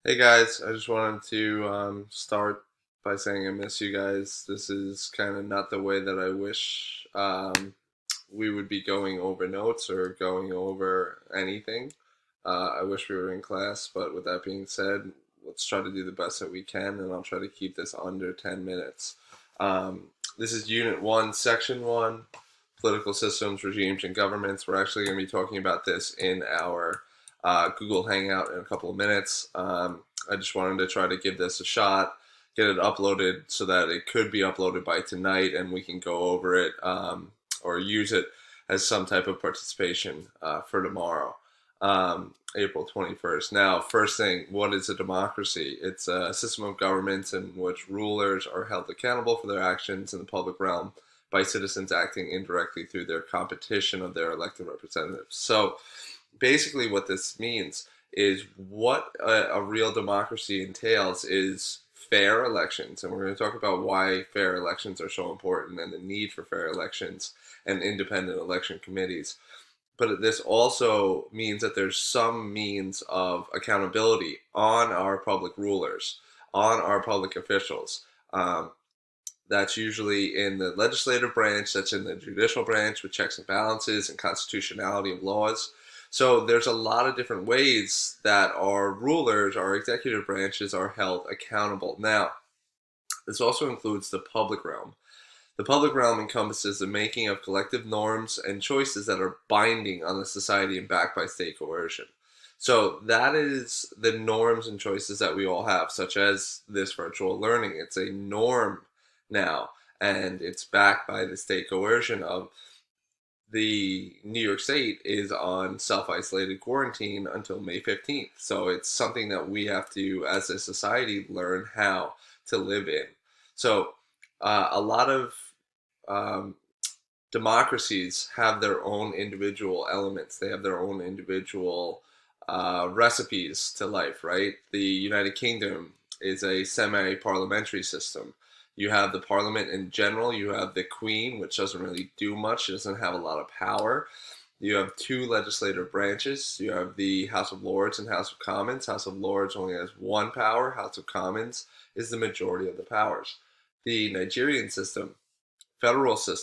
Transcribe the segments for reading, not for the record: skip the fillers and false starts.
Hey guys, I just wanted to start by saying I miss you guys. This is kind of not the way that I wish we would be going over notes or going over anything. I wish we were in class, but with that being said, let's try to do the best that we can, and I'll try to keep this under 10 minutes. This is Unit 1, Section 1, Political Systems, Regimes, and Governments. We're actually going to be talking about this in our Google Hangout in a couple of minutes. I just wanted to try to give this a shot, get it uploaded so that it could be uploaded by tonight and we can go over it or use it as some type of participation for tomorrow, April 21st. Now, first thing, what is a democracy? It's a system of governments in which rulers are held accountable for their actions in the public realm by citizens acting indirectly through their competition of their elected representatives. So, basically what this means is what a real democracy entails is fair elections, and we're going to talk about why fair elections are so important and the need for fair elections and independent election committees. But this also means that there's some means of accountability on our public rulers, on our public officials. That's usually in the legislative branch, that's in the judicial branch with checks and balances and constitutionality of laws. So there's a lot of different ways that our rulers, our executive branches, are held accountable. Now, this also includes the public realm. The public realm encompasses the making of collective norms and choices that are binding on the society and backed by state coercion. So that is the norms and choices that we all have, such as this virtual learning. It's a norm now, and it's backed by the state coercion of the New York State is on self-isolated quarantine until May 15th. So it's something that we have to, as a society, learn how to live in. So a lot of um, democracies have their own individual elements. They have their own individual recipes to life, right? The United Kingdom is a semi-parliamentary system. You have the parliament in general. You have the queen, which doesn't really do much. She doesn't have a lot of power. You have two legislative branches. You have the House of Lords and House of Commons. House of Lords only has one power. House of Commons is the majority of the powers. The Nigerian system, federalist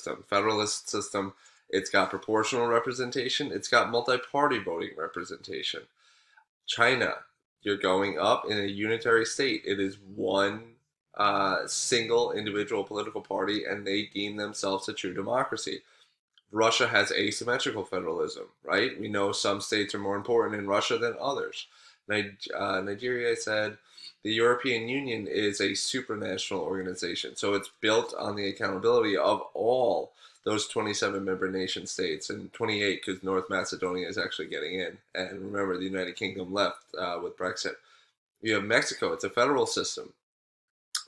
system, it's got proportional representation. It's got multi-party voting representation. China, you're going up in a unitary state. It is one single individual political party, and they deem themselves a true democracy. Russia has asymmetrical federalism, right? We know some states are more important in Russia than others. Nigeria said the European Union is a supranational organization, so it's built on the accountability of all those 27 member nation states and 28 because North Macedonia is actually getting in. And remember, the United Kingdom left with Brexit. You have Mexico, it's a federal system.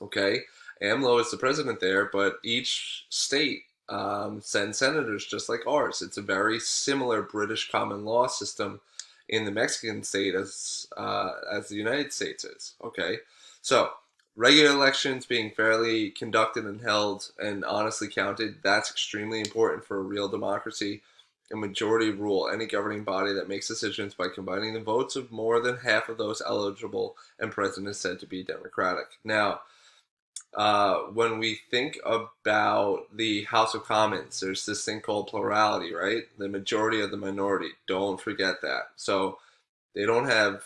Okay, AMLO is the president there, but each state sends senators just like ours. It's a very similar British common law system in the Mexican state as the United States is. Okay, so regular elections being fairly conducted and held and honestly counted, that's extremely important for a real democracy. A majority rule, any governing body that makes decisions by combining the votes of more than half of those eligible and present is said to be democratic. Now, when we think about the House of Commons, there's this thing called plurality, right? The majority of the minority. Don't forget that. So they don't have,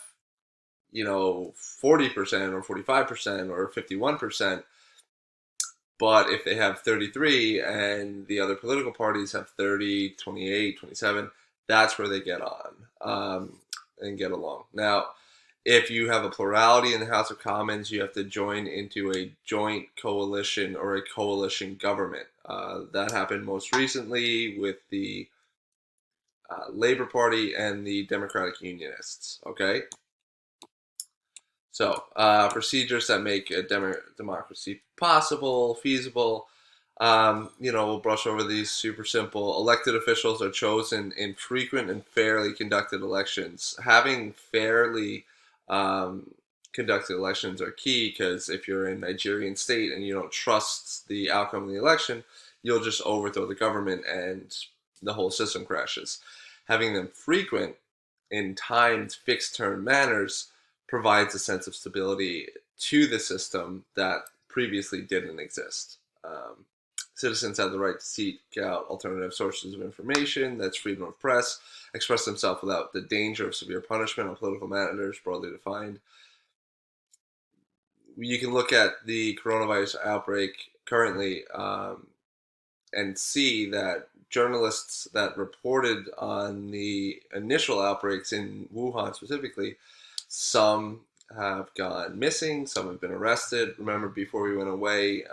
40% or 45% or 51%. But if they have 33 and the other political parties have 30, 28, 27, that's where they get on and get along. Now, if you have a plurality in the House of Commons, you have to join into a joint coalition or a coalition government. That happened most recently with the Labor Party and the Democratic Unionists. Okay, so procedures that make a democracy possible, feasible. We'll brush over these super simple. Elected officials are chosen in frequent and fairly conducted elections. Having fairly conducted elections are key because if you're in Nigerian state and you don't trust the outcome of the election, you'll just overthrow the government and the whole system crashes. Having them frequent in timed, fixed term manners provides a sense of stability to the system that previously didn't exist. Citizens have the right to seek out alternative sources of information. That's freedom of press, express themselves without the danger of severe punishment on political matters, broadly defined. You can look at the coronavirus outbreak currently and see that journalists that reported on the initial outbreaks in Wuhan specifically, some have gone missing, some have been arrested. Remember, before we went away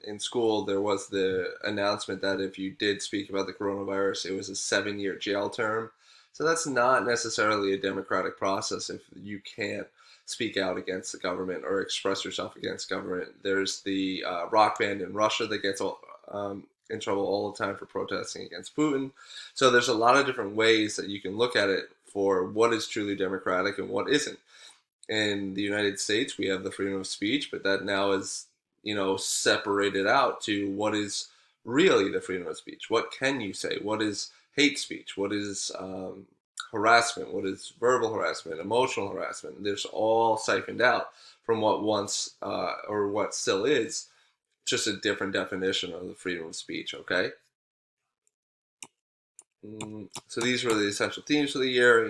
in school, there was the announcement that if you did speak about the coronavirus, it was a 7-year jail term. So that's not necessarily a democratic process if you can't speak out against the government or express yourself against government. There's the rock band in Russia that gets in trouble all the time for protesting against Putin. So there's a lot of different ways that you can look at it for what is truly democratic and what isn't. In the United States, we have the freedom of speech, but that now is, separated out to what is really the freedom of speech. What can you say? What is hate speech? What is harassment? What is verbal harassment? Emotional harassment? There's all siphoned out from what once or what still is just a different definition of the freedom of speech. Okay. So these were the essential themes for the year.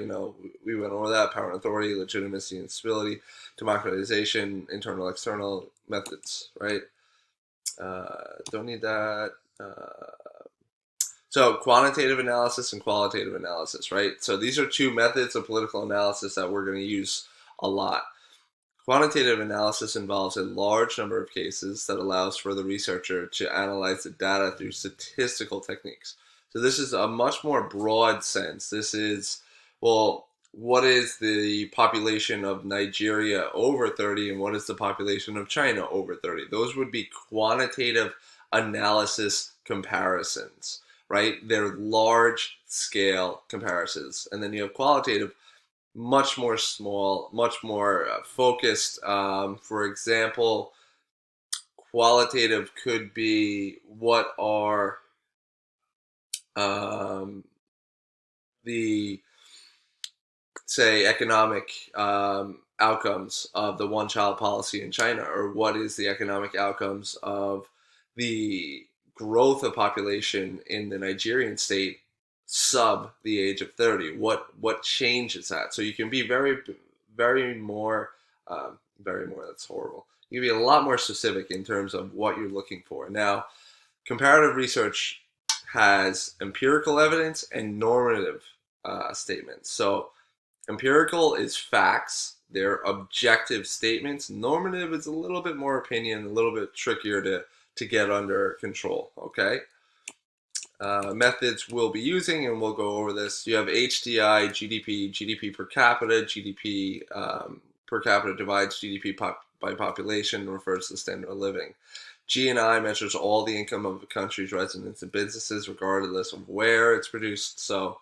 We went over that: power and authority, legitimacy and stability, democratization, internal, external methods, right? Don't need that. So quantitative analysis and qualitative analysis, right? So these are two methods of political analysis that we're going to use a lot. Quantitative analysis involves a large number of cases that allows for the researcher to analyze the data through statistical techniques. So this is a much more broad sense. This is, well, what is the population of Nigeria over 30 and what is the population of China over 30? Those would be quantitative analysis comparisons, right? They're large scale comparisons. And then you have qualitative, much more small, much more focused. For example, qualitative could be what are the, say, economic outcomes of the one-child policy in China, or what is the economic outcomes of the growth of population in the Nigerian state sub the age of 30. What changes that? So you can be very more, that's horrible. You can be a lot more specific in terms of what you're looking for. Now, comparative research has empirical evidence and normative statements. So empirical is facts. They're objective statements. Normative is a little bit more opinion, a little bit trickier to get under control, okay? Methods we'll be using, and we'll go over this. You have HDI, GDP, GDP per capita. GDP per capita divides GDP by population and refers to the standard of living. GNI measures all the income of a country's residents and businesses, regardless of where it's produced. So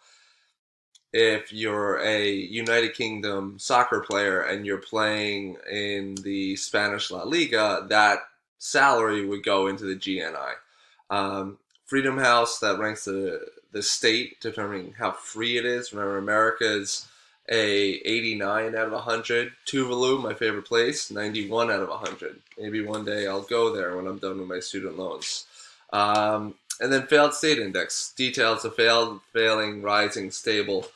if you're a United Kingdom soccer player and you're playing in the Spanish La Liga, that salary would go into the GNI. Freedom House, that ranks the state, determining how free it is. Remember, America is a 89 out of 100. Tuvalu, my favorite place, 91 out of 100. Maybe one day I'll go there when I'm done with my student loans. And then failed state index, details of failed, failing, rising, stable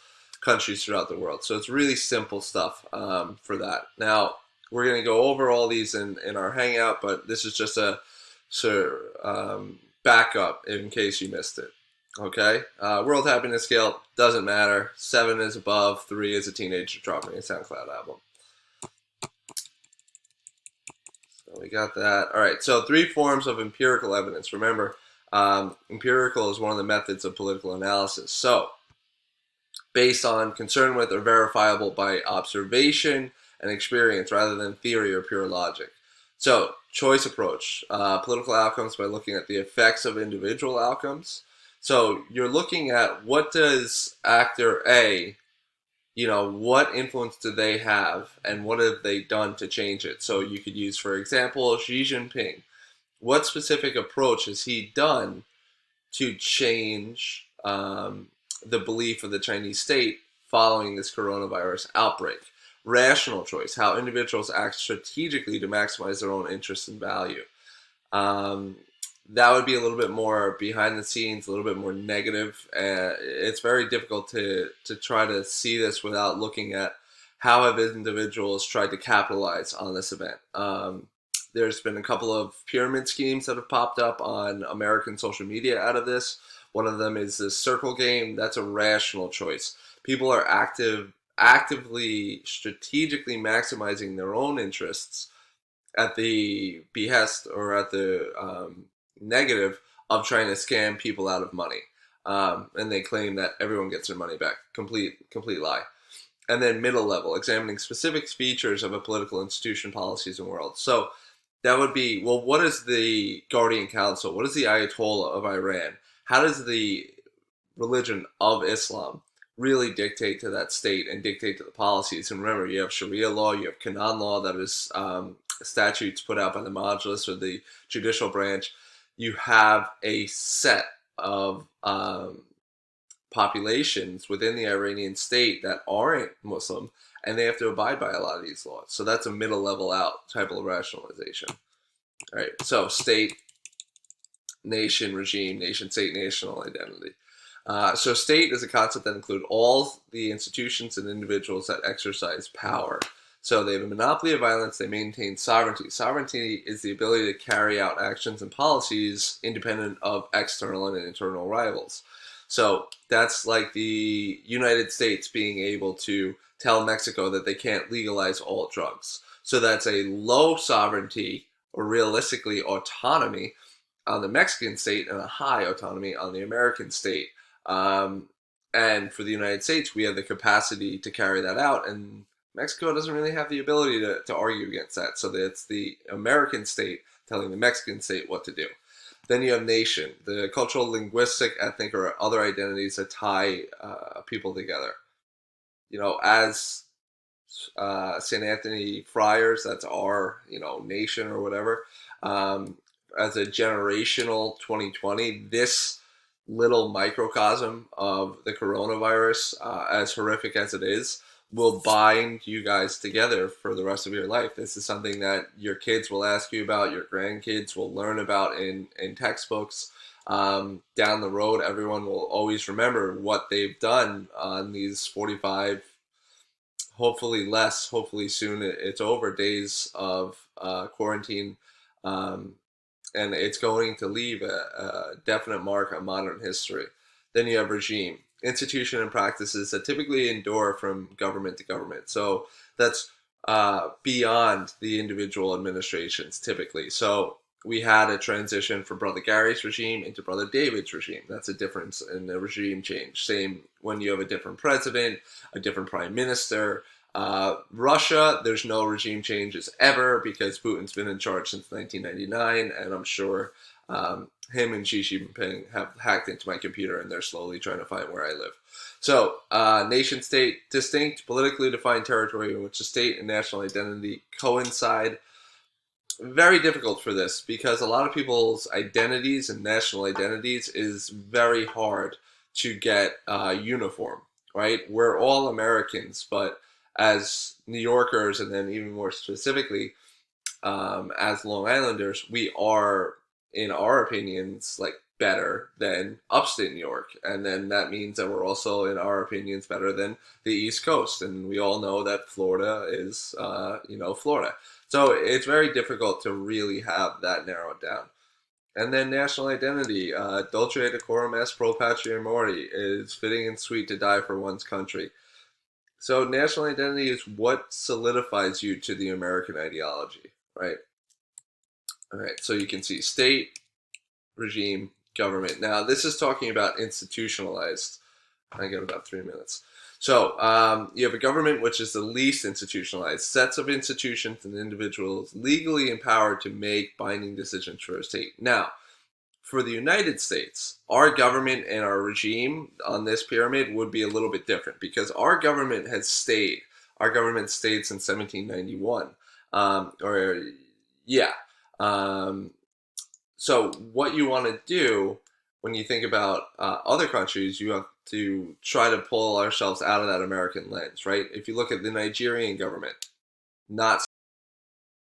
countries throughout the world. So it's really simple stuff for that. Now, we're going to go over all these in our Hangout, but this is just a backup in case you missed it. Okay? World Happiness Scale, doesn't matter. 7 is above, 3 is a teenager dropping a SoundCloud album. So we got that. All right, so 3 forms of empirical evidence. Remember, empirical is one of the methods of political analysis. So, based on, concern with, or verifiable by observation and experience rather than theory or pure logic. So, choice approach, political outcomes by looking at the effects of individual outcomes. So, you're looking at what does actor A, what influence do they have and what have they done to change it? So, you could use, for example, Xi Jinping. What specific approach has he done to change the belief of the Chinese state following this coronavirus outbreak? rational choice, how individuals act strategically to maximize their own interests and value. Um, that would be a little bit more behind the scenes, a little bit more negative. It's very difficult to try to see this without looking at how have individuals tried to capitalize on this event. There's been a couple of pyramid schemes that have popped up on American social media out of this. One of them is this circle game. That's a rational choice. People are actively, strategically maximizing their own interests at the behest or at the negative of trying to scam people out of money. And they claim that everyone gets their money back. Complete lie. And then middle level, examining specific features of a political institution, policies, and world. So that would be, well, what is the Guardian Council? What is the Ayatollah of Iran? How does the religion of Islam really dictate to that state and dictate to the policies? And remember, you have Sharia law, you have Canon law, that is statutes put out by the Majlis or the judicial branch. You have a set of populations within the Iranian state that aren't Muslim, and they have to abide by a lot of these laws. So that's a middle level out type of rationalization. All right. So state, nation, regime, nation, state, national identity. So state is a concept that includes all the institutions and individuals that exercise power. So they have a monopoly of violence, they maintain sovereignty. Sovereignty is the ability to carry out actions and policies independent of external and internal rivals. So that's like the United States being able to tell Mexico that they can't legalize all drugs. So that's a low sovereignty, or realistically autonomy, on the Mexican state and a high autonomy on the American state. And for the United States, we have the capacity to carry that out, and Mexico doesn't really have the ability to argue against that. So that's the American state telling the Mexican state what to do. Then you have nation, the cultural, linguistic, ethnic, or other identities that tie people together. You know, as St. Anthony Friars, that's our, nation or whatever. As a generational 2020, this little microcosm of the coronavirus, as horrific as it is, will bind you guys together for the rest of your life. This is something that your kids will ask you about, your grandkids will learn about in textbooks. Down the road, everyone will always remember what they've done on these 45, hopefully less, hopefully soon it's over, days of quarantine. And it's going to leave a definite mark on modern history. Then you have regime, institution and practices that typically endure from government to government. So that's beyond the individual administrations typically. So we had a transition from Brother Gary's regime into Brother David's regime. That's a difference in the regime change. Same when you have a different president, a different prime minister. Russia, there's no regime changes ever because Putin's been in charge since 1999, and I'm sure him and Xi Jinping have hacked into my computer and they're slowly trying to find where I live. So, nation state, distinct, politically defined territory in which the state and national identity coincide. Very difficult for this because a lot of people's identities and national identities is very hard to get uniform, right? We're all Americans, but as New Yorkers, and then even more specifically, as Long Islanders, we are, in our opinions, like better than upstate New York. And then that means that we're also, in our opinions, better than the East Coast. And we all know that Florida is, Florida. So it's very difficult to really have that narrowed down. And then national identity, dulce decorum est pro patria mori, is fitting and sweet to die for one's country. So national identity is what solidifies you to the American ideology, right? All right, so you can see state, regime, government. Now, this is talking about institutionalized. I got about 3 minutes. So you have a government which is the least institutionalized, sets of institutions and individuals legally empowered to make binding decisions for a state. Now, for the United States, our government and our regime on this pyramid would be a little bit different because our government has stayed. Our government stayed since 1791. So what you want to do when you think about other countries, you have to try to pull ourselves out of that American lens, right? If you look at the Nigerian government, not